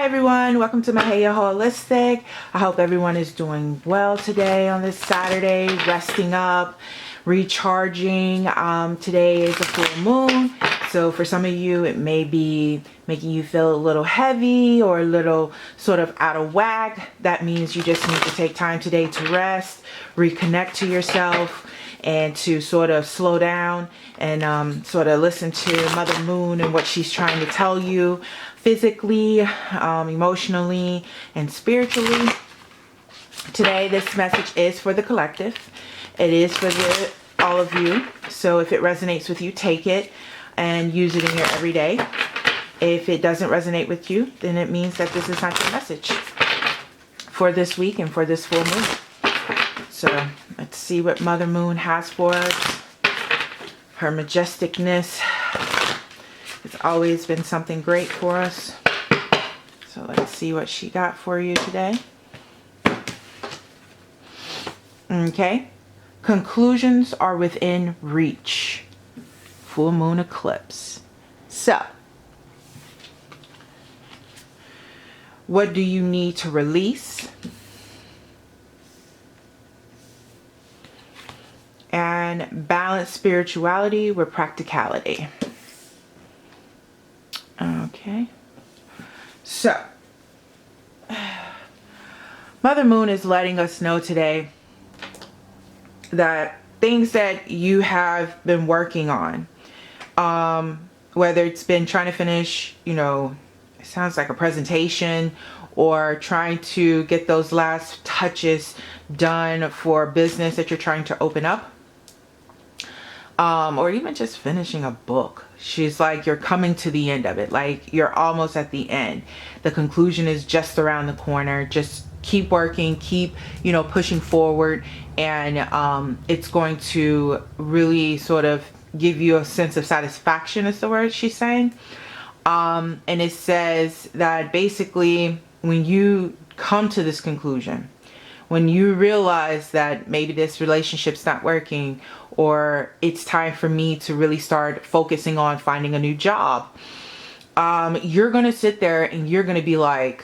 everyone, welcome to Mahaya Holistic. I hope everyone is doing well today on this Saturday, resting up, recharging. Today is a full moon, so for some of you it may be making you feel a little heavy or a little sort of out of whack. That means you just need to take time today to rest, reconnect to yourself, and to sort of slow down and sort of listen to Mother Moon and what she's trying to tell you physically, emotionally, and spiritually. Today, this message is for the collective. It is for all of you. So if it resonates with you, take it and use it in your everyday. If it doesn't resonate with you, then it means that this is not your message for this week and for this full moon. So let's see what Mother Moon has for us. Her majesticness has always been something great for us. So let's see what she got for you today. Okay. Conclusions are within reach. Full moon eclipse. So, what do you need to release? And balance spirituality with practicality. Okay. So, Mother Moon is letting us know today that things that you have been working on, whether it's been trying to finish, it sounds like a presentation, or trying to get those last touches done for a business that you're trying to open up, or even just finishing a book. She's like, you're coming to the end of it. Like, you're almost at the end. The conclusion is just around the corner. Just keep working, keep, pushing forward. And it's going to really sort of give you a sense of satisfaction, is the word she's saying. And it says that basically when you come to this conclusion, when you realize that maybe this relationship's not working, or it's time for me to really start focusing on finding a new job, you're going to sit there and you're going to be like,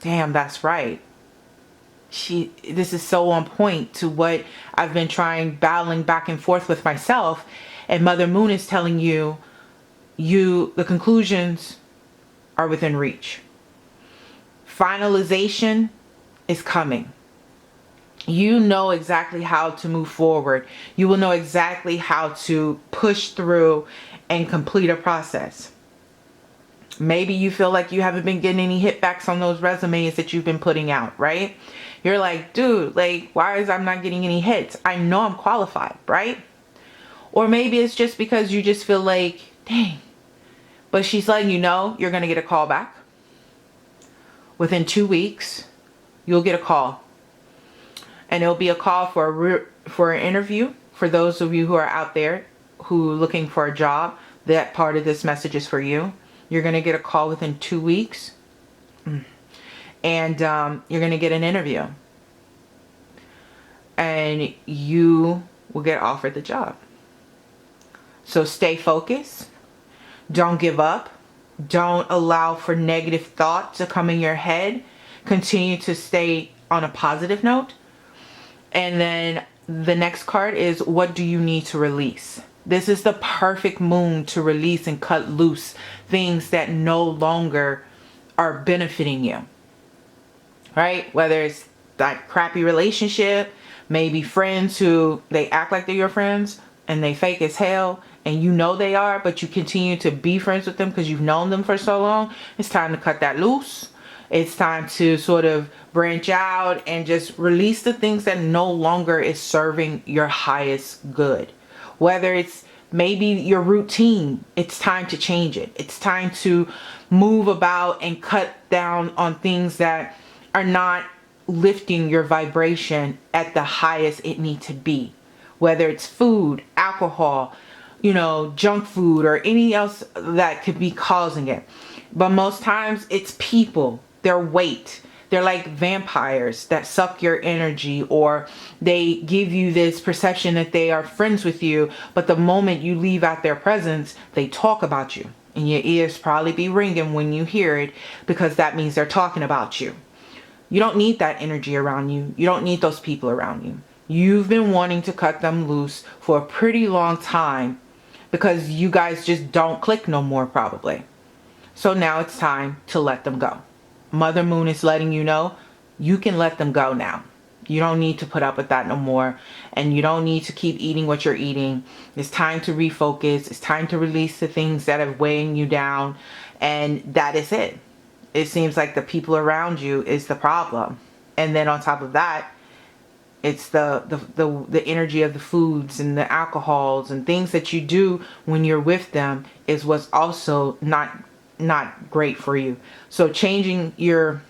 damn, that's right. This is so on point to what I've been battling back and forth with myself. And Mother Moon is telling you, the conclusions are within reach. Finalization is coming. You know exactly how to move forward. You will know exactly how to push through and complete a process. Maybe you feel like you haven't been getting any hitbacks on those resumes that you've been putting out, right? You're like, dude, why is I'm not getting any hits? I know I'm qualified, right? Or maybe it's just because you just feel like, dang. But she's letting you know you're going to get a call back. Within 2 weeks, you'll get a call. And it'll be a call for an interview. For those of you who are out there who are looking for a job, that part of this message is for you. You're going to get a call within 2 weeks. And you're going to get an interview. And you will get offered the job. So stay focused. Don't give up. Don't allow for negative thoughts to come in your head. Continue to stay on a positive note. And then the next card is, what do you need to release? This is the perfect moon to release and cut loose things that no longer are benefiting you. Right? Whether it's that crappy relationship, maybe friends who they act like they're your friends and they fake as hell, and you know they are, but you continue to be friends with them because you've known them for so long. It's time to cut that loose. It's time to sort of branch out and just release the things that no longer is serving your highest good. Whether it's maybe your routine, it's time to change it. It's time to move about and cut down on things that are not lifting your vibration at the highest it needs to be. Whether it's food, alcohol, junk food, or anything else that could be causing it. But most times it's people, their weight. They're like vampires that suck your energy, or they give you this perception that they are friends with you, but the moment you leave out their presence, they talk about you. And your ears probably be ringing when you hear it, because that means they're talking about you. You don't need that energy around you. You don't need those people around you. You've been wanting to cut them loose for a pretty long time because you guys just don't click no more, probably. So now it's time to let them go. Mother Moon is letting you know you can let them go now. You don't need to put up with that no more. And you don't need to keep eating what you're eating. It's time to refocus. It's time to release the things that are weighing you down. And that is it. It seems like the people around you is the problem. And then on top of that, it's the energy of the foods and the alcohols and things that you do when you're with them is what's also not great for you. So changing your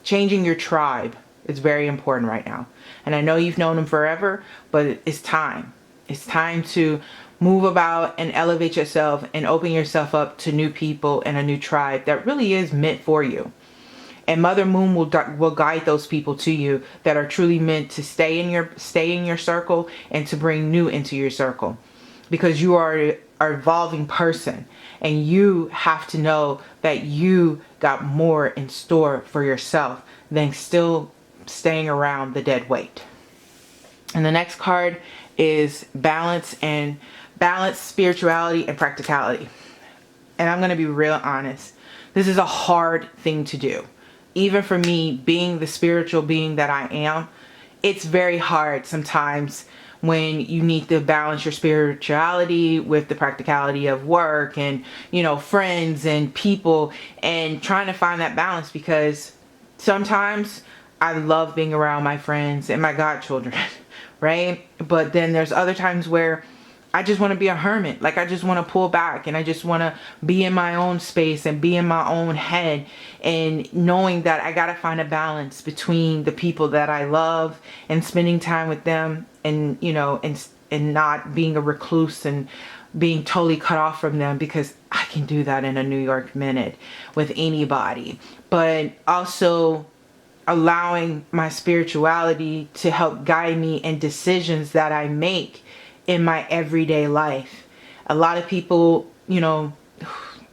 tribe is very important right now. And I know you've known them forever, but it's time. It's time to move about and elevate yourself and open yourself up to new people and a new tribe that really is meant for you. And Mother Moon will guide those people to you that are truly meant to stay in your circle and to bring new into your circle, because you are an evolving person, and you have to know that you got more in store for yourself than still staying around the dead weight. And the next card is balance, spirituality, and practicality. And I'm going to be real honest. This is a hard thing to do. Even for me, being the spiritual being that I am, it's very hard sometimes when you need to balance your spirituality with the practicality of work and, friends and people, and trying to find that balance, because sometimes I love being around my friends and my godchildren, right? But then there's other times where I just want to be a hermit. Like, I just want to pull back and I just want to be in my own space and be in my own head, and knowing that I got to find a balance between the people that I love and spending time with them, and, and not being a recluse and being totally cut off from them, because I can do that in a New York minute with anybody. But also allowing my spirituality to help guide me in decisions that I make in my everyday life. A lot of people,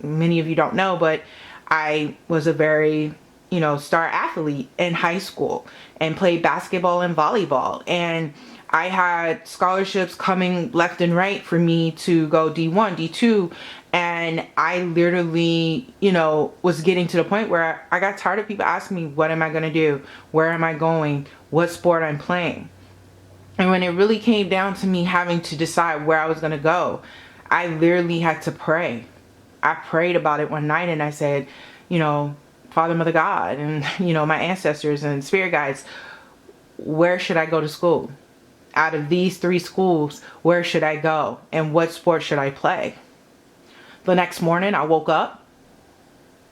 many of you don't know, but I was a very, star athlete in high school and played basketball and volleyball. And I had scholarships coming left and right for me to go D1, D2. And I literally, was getting to the point where I got tired of people asking me, what am I going to do? Where am I going? What sport I'm playing? And when it really came down to me having to decide where I was going to go, I literally had to pray. I prayed about it one night and I said, Father, Mother, God, and, my ancestors and spirit guides, where should I go to school? Out of these 3 schools, where should I go? And what sport should I play? The next morning I woke up,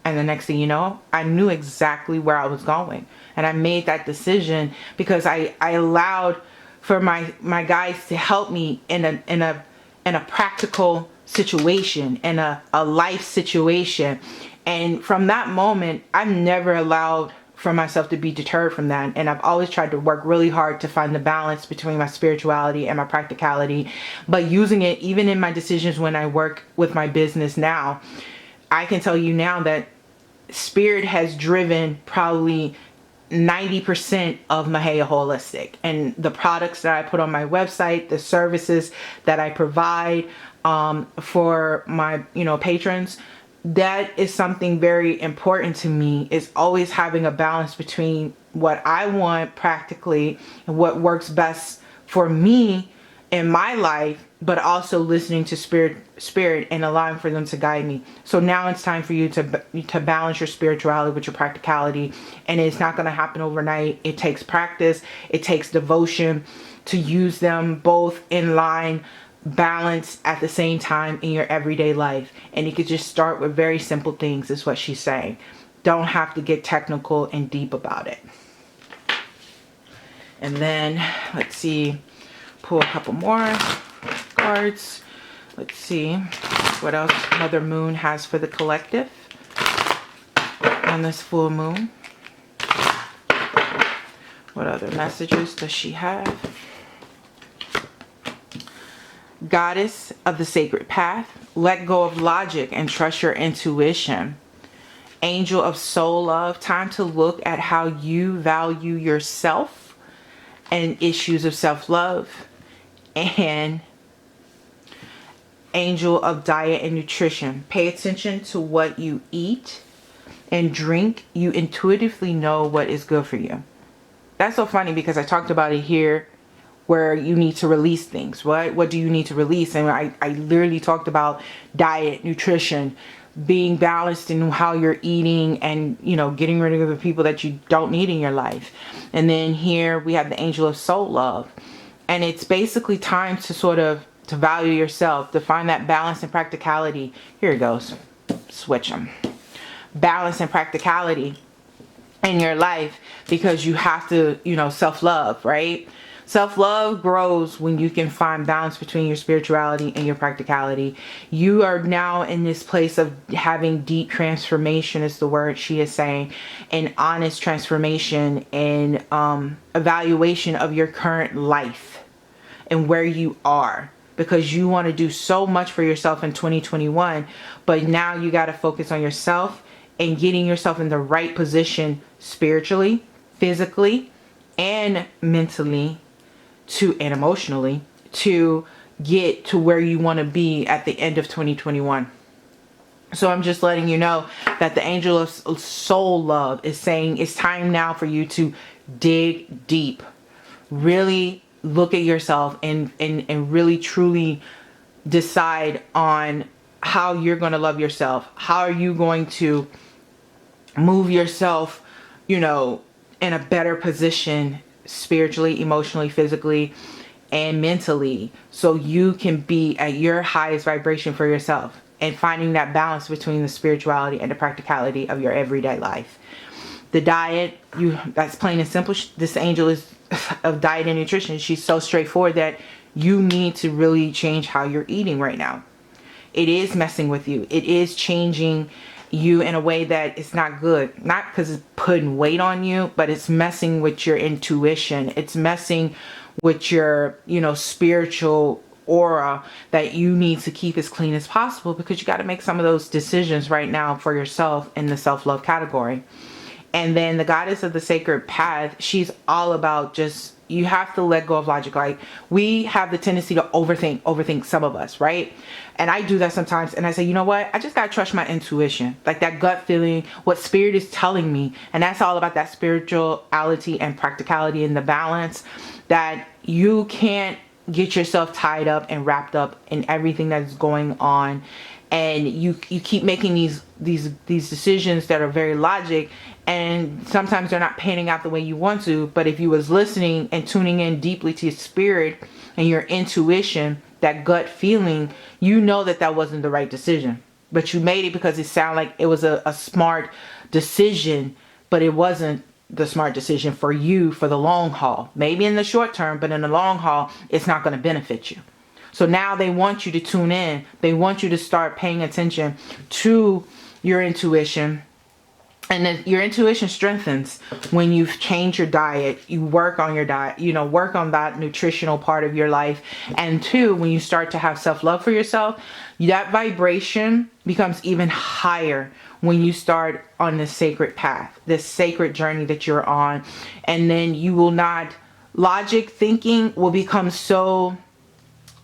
and the next thing you know, I knew exactly where I was going. And I made that decision because I allowed for my guides to help me in a practical situation, in a life situation. And from that moment, I've never allowed for myself to be deterred from that. And I've always tried to work really hard to find the balance between my spirituality and my practicality, but using it even in my decisions when I work with my business now. I can tell you now that spirit has driven probably 90% of Mahia Holistic, and the products that I put on my website, the services that I provide for my patrons. That is something very important to me, is always having a balance between what I want practically and what works best for me in my life, but also listening to spirit and allowing for them to guide me. So now it's time for you to balance your spirituality with your practicality, and it's not going to happen overnight. It takes practice, it takes devotion to use them both in line, balance at the same time in your everyday life. And you could just start with very simple things, is what she's saying. Don't have to get technical and deep about it. And then let's see, pull a couple more cards. Let's see what else Mother Moon has for the collective on this full moon. What other messages does she have? Goddess of the sacred path, let go of logic and trust your intuition. Angel of soul love, time to look at how you value yourself and issues of self-love. And angel of diet and nutrition, pay attention to what you eat and drink. You intuitively know what is good for you. That's so funny because I talked about it here where you need to release things. What do you need to release? And I literally talked about diet, nutrition, being balanced in how you're eating, and getting rid of the people that you don't need in your life. And then here we have the angel of soul love, and it's basically time to sort of to value yourself, to find that balance and practicality. Here it goes, switch them. Balance and practicality in your life, because you have to self-love, right? Self-love grows when you can find balance between your spirituality and your practicality. You are now in this place of having deep transformation, is the word she is saying, and honest transformation and evaluation of your current life and where you are, because you want to do so much for yourself in 2021, but now you got to focus on yourself and getting yourself in the right position spiritually, physically, and mentally, and emotionally, to get to where you want to be at the end of 2021. So I'm just letting you know that the angel of soul love is saying it's time now for you to dig deep, really look at yourself and really truly decide on how you're going to love yourself. How are you going to move yourself, in a better position spiritually, emotionally, physically, and mentally, so you can be at your highest vibration for yourself, and finding that balance between the spirituality and the practicality of your everyday life. The diet, that's plain and simple. This angel is of diet and nutrition. She's so straightforward that you need to really change how you're eating right now. It is messing with you. It is changing you in a way that it's not good. Not because it's putting weight on you, but it's messing with your intuition. It's messing with your, spiritual aura that you need to keep as clean as possible, because you got to make some of those decisions right now for yourself in the self-love category. And then the goddess of the sacred path, she's all about just, you have to let go of logic. Like, we have the tendency to overthink some of us, right? And I do that sometimes. And I say, you know what? I just got to trust my intuition. Like that gut feeling, what spirit is telling me. And that's all about that spirituality and practicality and the balance, that you can't get yourself tied up and wrapped up in everything that's going on. And you keep making these decisions that are very logic, and sometimes they're not panning out the way you want to. But if you was listening and tuning in deeply to your spirit and your intuition, that gut feeling, you know that wasn't the right decision. But you made it because it sounded like it was a smart decision, but it wasn't the smart decision for you for the long haul. Maybe in the short term, but in the long haul, it's not going to benefit you. So now they want you to tune in. They want you to start paying attention to your intuition. And then your intuition strengthens when you've changed your diet. You work on your diet, work on that nutritional part of your life. And two, when you start to have self-love for yourself, that vibration becomes even higher when you start on this sacred path, this sacred journey that you're on. And then you will not, logic thinking will become so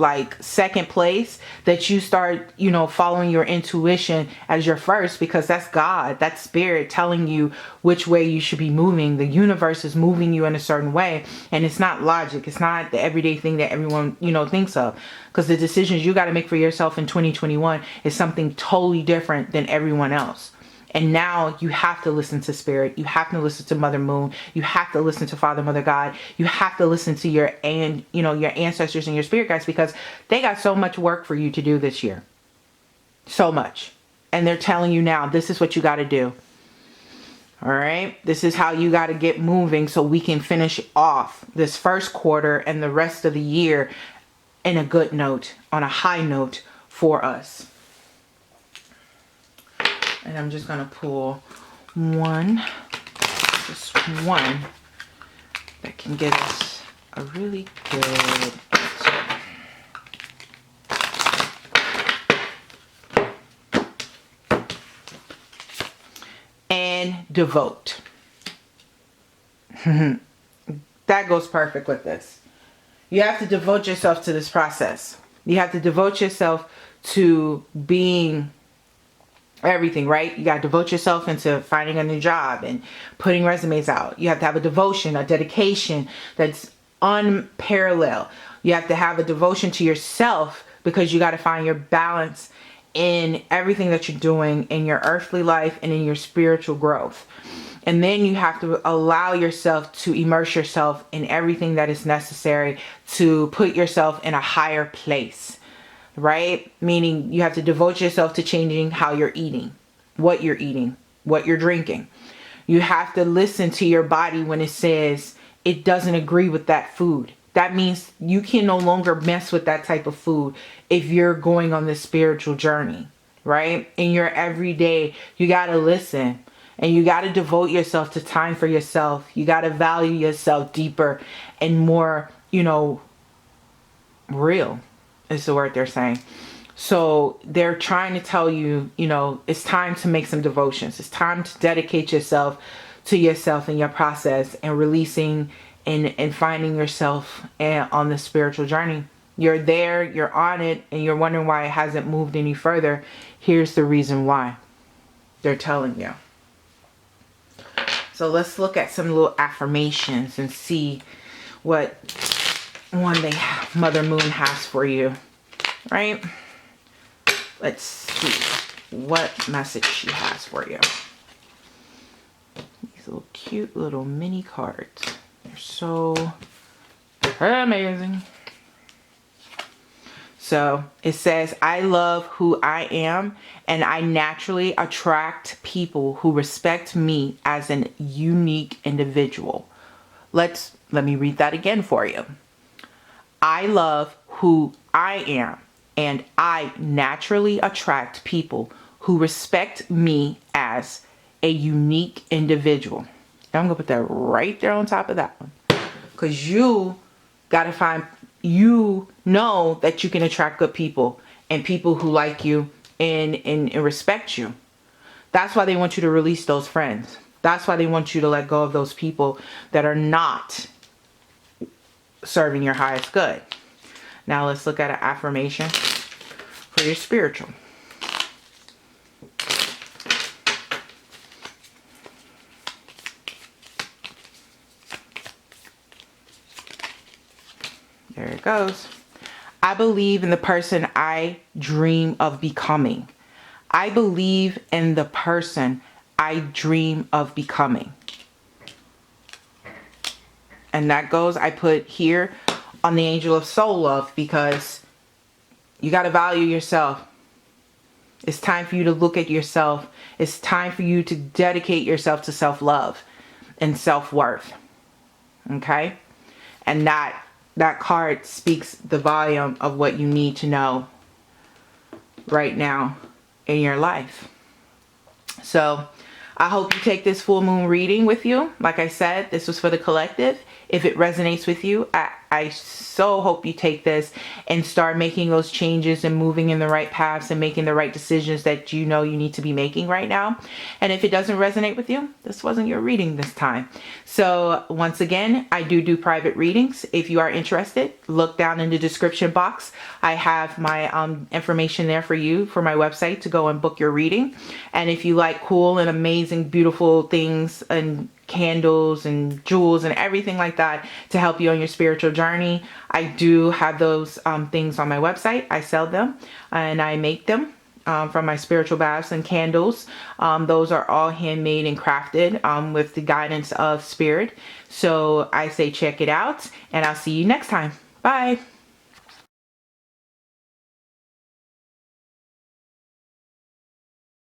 like second place, that you start, following your intuition as your first, because that's God, that's spirit telling you which way you should be moving. The universe is moving you in a certain way, and it's not logic. It's not the everyday thing that everyone, thinks of, because the decisions you got to make for yourself in 2021 is something totally different than everyone else. And now you have to listen to spirit. You have to listen to Mother Moon. You have to listen to Father, Mother, God. You have to listen to your ancestors and your spirit guides, because they got so much work for you to do this year. So much. And they're telling you now, this is what you got to do. All right. This is how you got to get moving, so we can finish off this first quarter and the rest of the year in a good note, on a high note for us. And I'm just going to pull just one that can get us a really good answer. devote. That goes perfect with this. You have to devote yourself to this process. You have to devote yourself to being everything, right? You got to devote yourself into finding a new job and putting resumes out. You have to have a devotion, a dedication that's unparalleled. You have to have a devotion to yourself, because you got to find your balance in everything that you're doing in your earthly life and in your spiritual growth. And then you have to allow yourself to immerse yourself in everything that is necessary to put yourself in a higher place, right? Meaning you have to devote yourself to changing how you're eating, what you're drinking. You have to listen to your body when it says it doesn't agree with that food. That means you can no longer mess with that type of food if you're going on this spiritual journey, right? In your everyday, you got to listen. And you got to devote yourself to time for yourself. You got to value yourself deeper and more, real is the word they're saying. So they're trying to tell you, it's time to make some devotions. It's time to dedicate yourself to yourself and your process and releasing and finding yourself on the spiritual journey. You're there, you're on it, and you're wondering why it hasn't moved any further. Here's the reason why. They're telling you. So let's look at some little affirmations and see what one Mother Moon has for you, right? Let's see what message she has for you. These little cute little mini cards. They're so amazing. So it says, I love who I am, and I naturally attract people who respect me as an unique individual. Let me read that again for you. I love who I am, and I naturally attract people who respect me as a unique individual. I'm going to put that right there on top of that one, because you got to find, know that you can attract good people and people who like you and respect you. That's why they want you to release those friends. That's why they want you to let go of those people that are not serving your highest good. Now let's look at an affirmation for your spiritual. There it goes. I believe in the person I dream of becoming. I believe in the person I dream of becoming. And that goes, I put here on the Angel of Soul Love, because you got to value yourself. It's time for you to look at yourself. It's time for you to dedicate yourself to self-love and self-worth. Okay? And that card speaks the volume of what you need to know right now in your life. So I hope you take this full moon reading with you. Like I said, this was for the collective. If it resonates with you, I so hope you take this and start making those changes and moving in the right paths and making the right decisions that you know you need to be making right now. And if it doesn't resonate with you, this wasn't your reading this time. So once again, I do private readings. If you are interested, look down in the description box. I have my information there for you for my website to go and book your reading. And if you like cool and amazing, beautiful things and candles and jewels and everything like that to help you on your spiritual journey, I do have those things on my website. I sell them and I make them from my spiritual baths and candles. Those are all handmade and crafted with the guidance of spirit. So I say check it out, and I'll see you next time. Bye.